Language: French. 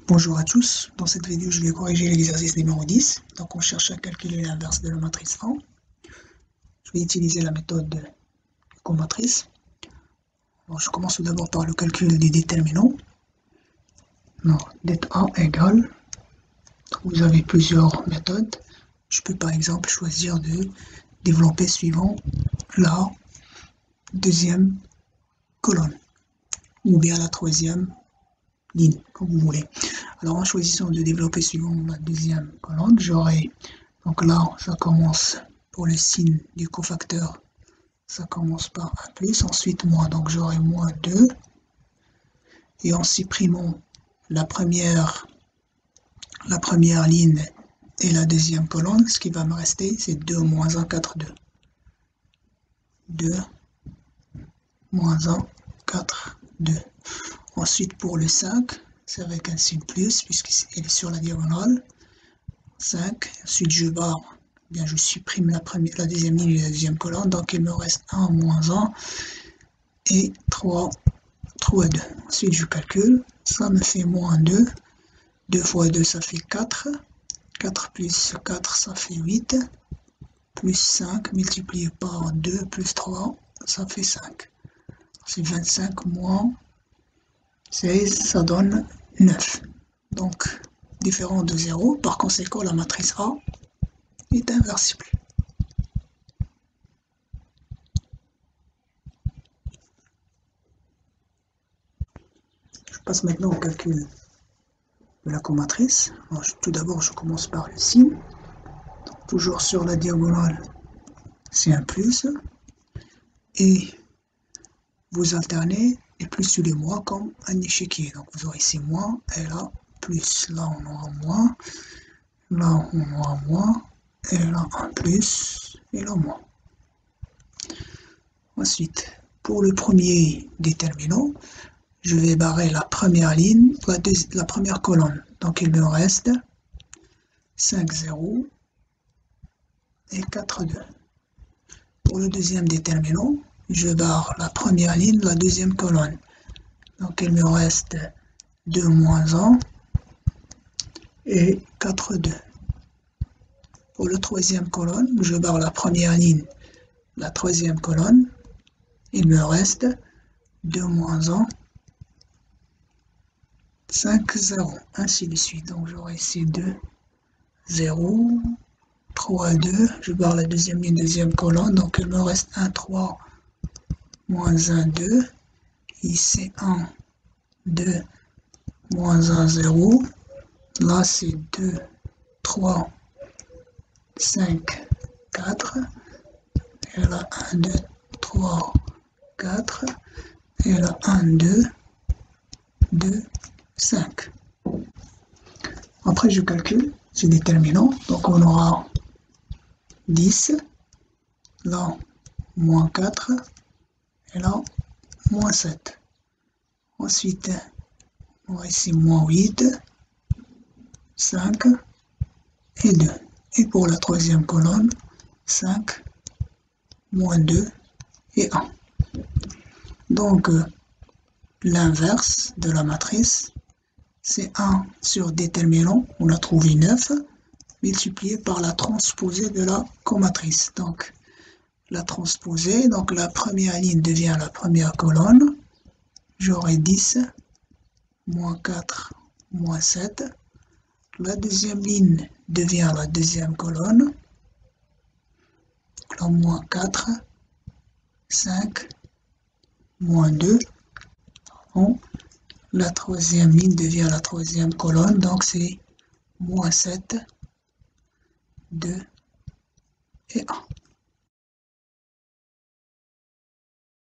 Bonjour à tous, dans cette vidéo je vais corriger l'exercice numéro 10. Donc on cherche à calculer l'inverse de la matrice A. Je vais utiliser la méthode comatrice. Alors, je commence tout d'abord par le calcul des déterminants. Alors, det A égale, vous avez plusieurs méthodes. Je peux par exemple choisir de développer suivant la deuxième colonne ou bien la troisième ligne, comme vous voulez. Alors en choisissant de développer suivant la deuxième colonne, j'aurai, donc là ça commence pour le signe du cofacteur, ça commence par 1 plus, ensuite moins, donc j'aurai moins 2, et en supprimant la première ligne et la deuxième colonne, ce qui va me rester c'est 2 moins 1, 4, 2. 2 moins 1, 4, 2. Ensuite pour le 5, c'est avec un signe plus puisqu'il est sur la diagonale. 5, ensuite je barre, bien je supprime la deuxième ligne et la deuxième colonne, donc il me reste 1 moins 1 et 3, 2. Ensuite je calcule, ça me fait moins 2, 2 fois 2 ça fait 4, 4 plus 4 ça fait 8, plus 5 multiplié par 2 plus 3 ça fait 5. C'est 25 moins 16, ça donne 9. Donc, différent de 0, par conséquent, la matrice A est inversible. Je passe maintenant au calcul de la comatrice. Tout d'abord, je commence par le signe. Donc, toujours sur la diagonale, c'est un plus. Et vous alternez les plus sur les moins comme un échiquier. Donc, vous aurez ici moins et là, plus. Là, on aura moins. Là, on aura moins. Et là, un plus. Et là, moins. Ensuite, pour le premier déterminant, je vais barrer la première ligne, la première colonne. Donc il me reste 5, 0 et 4, 2. Pour le deuxième déterminant, je barre la première ligne, la deuxième colonne. Donc il me reste 2 moins 1 et 4, 2. Pour le troisième colonne, je barre la première ligne, la troisième colonne. Il me reste 2 moins 1, 5, 0, ainsi de suite. Donc j'aurai ici 2, 0, 3, 2, je barre la deuxième ligne, deuxième colonne, donc il me reste 1, 3, moins 1, 2, ici 1, 2, moins 1, 0, là c'est 2, 3, 5, 4, et là 1, 2, 3, 4, et là 1, 2, 2, 5. Après je calcule ces déterminants, donc on aura 10, là moins 4, et là moins 7. Ensuite, on aura ici moins 8, 5 et 2. Et pour la troisième colonne, 5, moins 2 et 1. Donc, l'inverse de la matrice, c'est 1 sur déterminant, on a trouvé 9, multiplié par la transposée de la comatrice. Donc, la transposée, donc la première ligne devient la première colonne, j'aurai 10, moins 4, moins 7. La deuxième ligne devient la deuxième colonne, là, moins 4, 5, moins 2. La troisième ligne devient la troisième colonne, donc c'est moins 7, 2 et 1.